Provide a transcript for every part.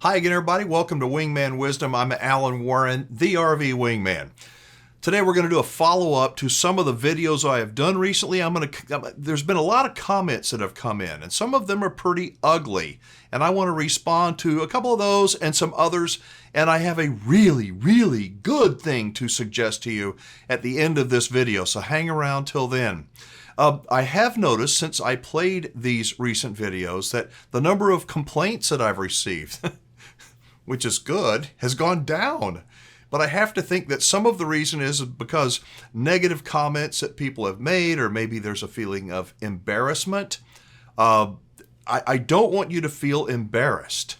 Hi again, everybody. Welcome to Wingman Wisdom. I'm Alan Warren, the RV Wingman. Today we're going to do a follow-up to some of the videos I have done recently. There's been a lot of comments that have come in, and some of them are pretty ugly. And I want to respond to a couple of those and some others. And I have a really, really good thing to suggest to you at the end of this video. So hang around till then. I have noticed since I played these recent videos that the number of complaints that I've received, which is good, has gone down. But I have to think that some of the reason is because negative comments that people have made, or maybe there's a feeling of embarrassment. I don't want you to feel embarrassed.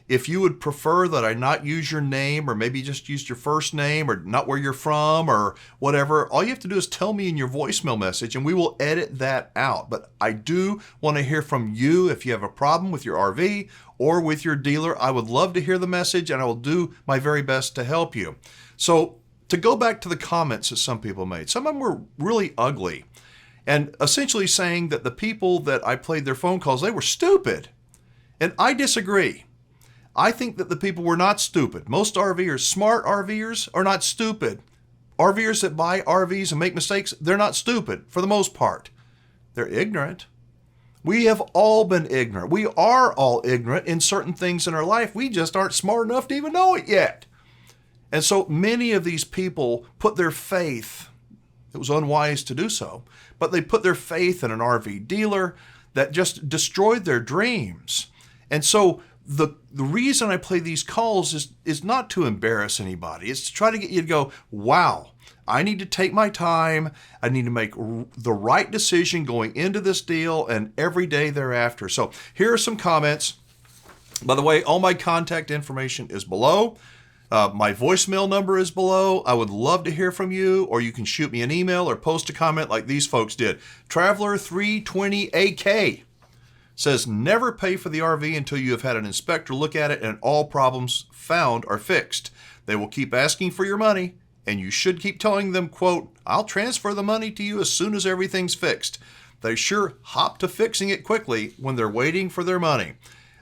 If you would prefer that I not use your name, or maybe just use your first name, or not where you're from, or whatever, all you have to do is tell me in your voicemail message, and we will edit that out. But I do want to hear from you if you have a problem with your RV or with your dealer. I would love to hear the message, and I will do my very best to help you. So to go back to the comments that some people made, some of them were really ugly, and essentially saying that the people that I played their phone calls, they were stupid. And I disagree. I think that the people were not stupid. Most RVers, smart RVers, are not stupid. RVers that buy RVs and make mistakes, they're not stupid for the most part. They're ignorant. We have all been ignorant. We are all ignorant in certain things in our life. We just aren't smart enough to even know it yet. And so many of these people put their faith, it was unwise to do so, but they put their faith in an RV dealer that just destroyed their dreams. And so the reason I play these calls is not to embarrass anybody. It's to try to get you to go, wow, I need to take my time. I need to make the right decision going into this deal and every day thereafter. So here are some comments. By the way, all my contact information is below. My voicemail number is below. I would love to hear from you, or you can shoot me an email or post a comment like these folks did. Traveler320AK says, never pay for the RV until you have had an inspector look at it and all problems found are fixed. They will keep asking for your money, and you should keep telling them, quote, I'll transfer the money to you as soon as everything's fixed. They sure hop to fixing it quickly when they're waiting for their money.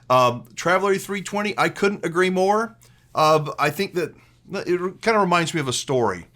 Traveler 320, I couldn't agree more. I think that it kind of reminds me of a story.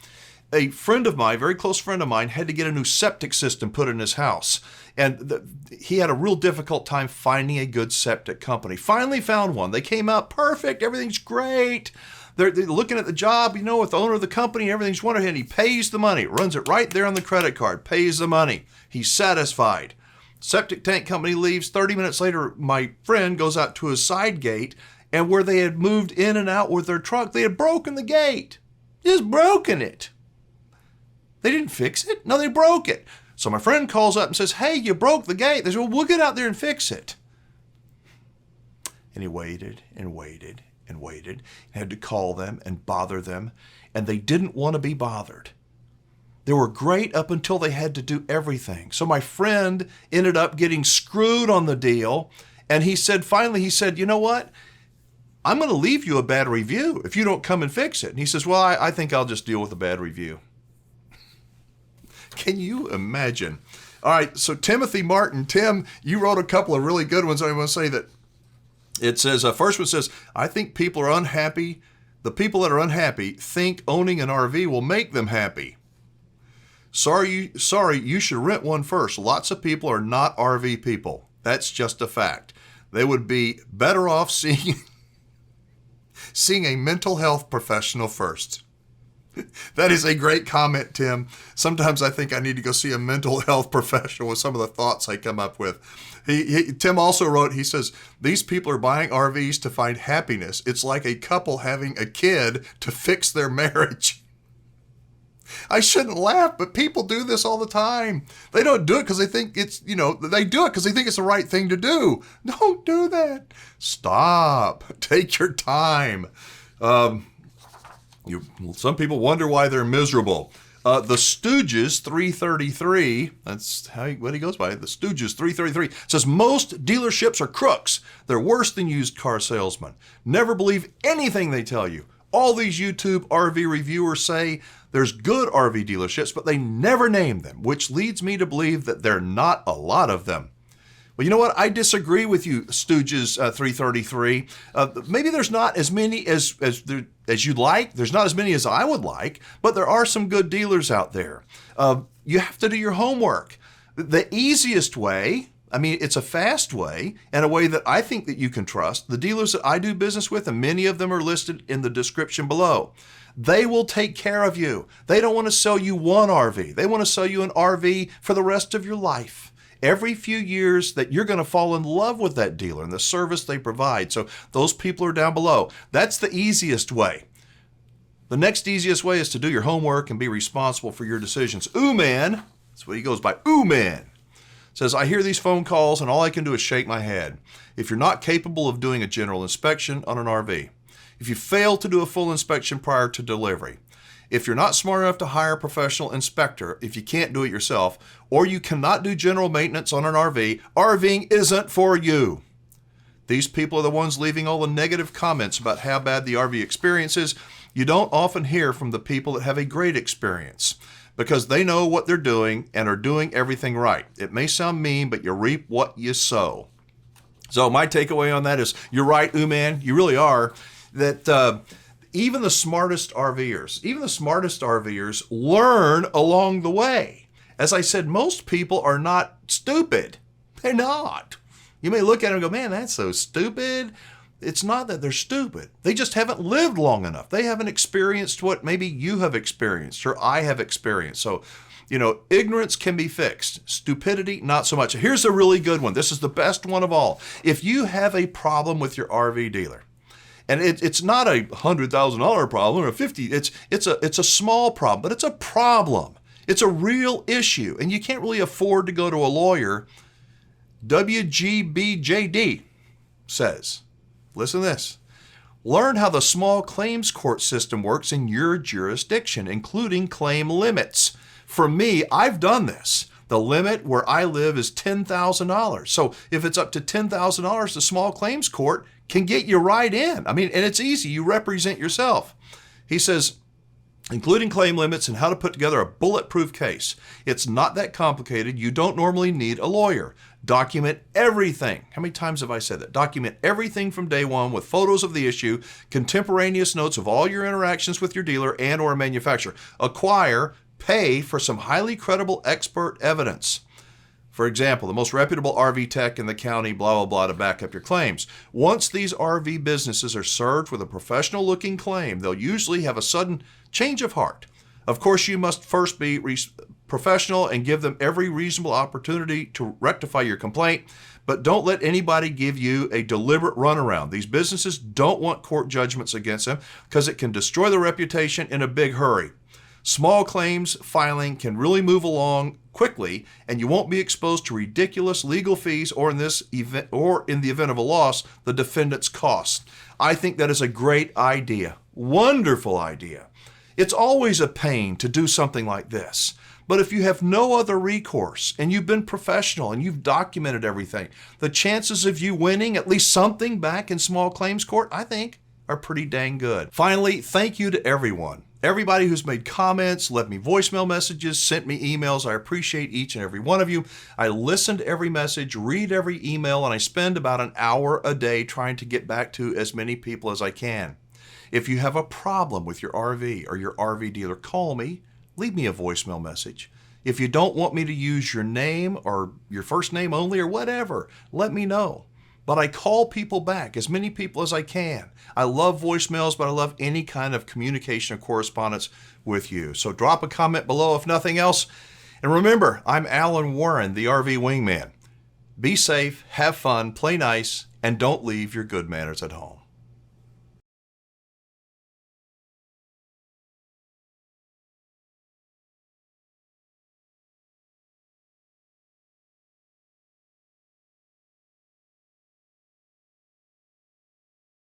A friend of mine, very close friend of mine, had to get a new septic system put in his house. And he had a real difficult time finding a good septic company. Finally found one. They came out perfect. Everything's great. They're looking at the job, with the owner of the company. Everything's wonderful. And he pays the money. Runs it right there on the credit card. Pays the money. He's satisfied. Septic tank company leaves. 30 minutes later, my friend goes out to his side gate. And where they had moved in and out with their truck, they had broken the gate. Just broken it. They didn't fix it. No, they broke it. So my friend calls up and says, hey, you broke the gate. They said, well, we'll get out there and fix it. And he waited and waited and waited. He had to call them and bother them. And they didn't want to be bothered. They were great up until they had to do everything. So my friend ended up getting screwed on the deal. And he said, finally, you know what? I'm going to leave you a bad review if you don't come and fix it. And he says, well, I think I'll just deal with a bad review. Can you imagine? All right, so Timothy Martin. Tim, you wrote a couple of really good ones. I want to say that it says, first one says, I think people are unhappy. The people that are unhappy think owning an RV will make them happy. Sorry, you should rent one first. Lots of people are not RV people. That's just a fact. They would be better off seeing a mental health professional first. That is a great comment, Tim. Sometimes I think I need to go see a mental health professional with some of the thoughts I come up with. Tim also wrote, he says, these people are buying RVs to find happiness. It's like a couple having a kid to fix their marriage. I shouldn't laugh, but people do this all the time. They don't do it because they think it's, they do it because they think it's the right thing to do. Don't do that. Stop. Take your time. Some people wonder why they're miserable. The Stooges 333, that's what he goes by, the Stooges 333, says most dealerships are crooks. They're worse than used car salesmen. Never believe anything they tell you. All these YouTube RV reviewers say there's good RV dealerships, but they never name them, which leads me to believe that there are not a lot of them. Well, you know what? I disagree with you, Stooges 333. Maybe there's not as many as you'd like. There's not as many as I would like, but there are some good dealers out there. You have to do your homework. The easiest way, I mean, it's a fast way and a way that I think that you can trust. The dealers that I do business with, and many of them are listed in the description below, they will take care of you. They don't want to sell you one RV. They want to sell you an RV for the rest of your life. Every few years that you're going to fall in love with that dealer and the service they provide. So those people are down below. That's the easiest way. The next easiest way is to do your homework and be responsible for your decisions. Wingman, that's what he goes by, Wingman, says, I hear these phone calls and all I can do is shake my head. If you're not capable of doing a general inspection on an RV, if you fail to do a full inspection prior to delivery, if you're not smart enough to hire a professional inspector, if you can't do it yourself, or you cannot do general maintenance on an RV, RVing isn't for you. These people are the ones leaving all the negative comments about how bad the RV experience is. You don't often hear from the people that have a great experience because they know what they're doing and are doing everything right. It may sound mean, but you reap what you sow. So my takeaway on that is, you're right, Wingman, you really are, that even the smartest RVers learn along the way. As I said, most people are not stupid. They're not. You may look at them and go, man, that's so stupid. It's not that they're stupid. They just haven't lived long enough. They haven't experienced what maybe you have experienced or I have experienced. So, ignorance can be fixed. Stupidity, not so much. Here's a really good one. This is the best one of all. If you have a problem with your RV dealer, and it's not a $100,000 problem or a $50,000, it's a small problem, but it's a problem. It's a real issue, and you can't really afford to go to a lawyer. WGBJD says, listen to this, learn how the small claims court system works in your jurisdiction, including claim limits. For me, I've done this. The limit where I live is $10,000. So if it's up to $10,000, the small claims court can get you right in. I mean, and it's easy. You represent yourself. He says, including claim limits and how to put together a bulletproof case. It's not that complicated. You don't normally need a lawyer. Document everything. How many times have I said that? Document everything from day one with photos of the issue, contemporaneous notes of all your interactions with your dealer and or manufacturer. Acquire, pay for some highly credible expert evidence. For example, the most reputable RV tech in the county, blah, blah, blah, to back up your claims. Once these RV businesses are served with a professional-looking claim, they'll usually have a sudden change of heart. Of course, you must first be professional and give them every reasonable opportunity to rectify your complaint, but don't let anybody give you a deliberate runaround. These businesses don't want court judgments against them because it can destroy their reputation in a big hurry. Small claims filing can really move along quickly, and you won't be exposed to ridiculous legal fees or in the event of a loss, the defendant's costs. I think that is a great idea. Wonderful idea. It's always a pain to do something like this. But if you have no other recourse and you've been professional and you've documented everything, the chances of you winning at least something back in small claims court, I think, are pretty dang good. Finally, thank you to everyone. Everybody who's made comments, left me voicemail messages, sent me emails. I appreciate each and every one of you. I listen to every message, read every email, and I spend about an hour a day trying to get back to as many people as I can. If you have a problem with your RV or your RV dealer, call me, leave me a voicemail message. If you don't want me to use your name or your first name only or whatever, let me know. But I call people back, as many people as I can. I love voicemails, but I love any kind of communication or correspondence with you. So drop a comment below if nothing else. And remember, I'm Alan Warren, the RV Wingman. Be safe, have fun, play nice, and don't leave your good manners at home.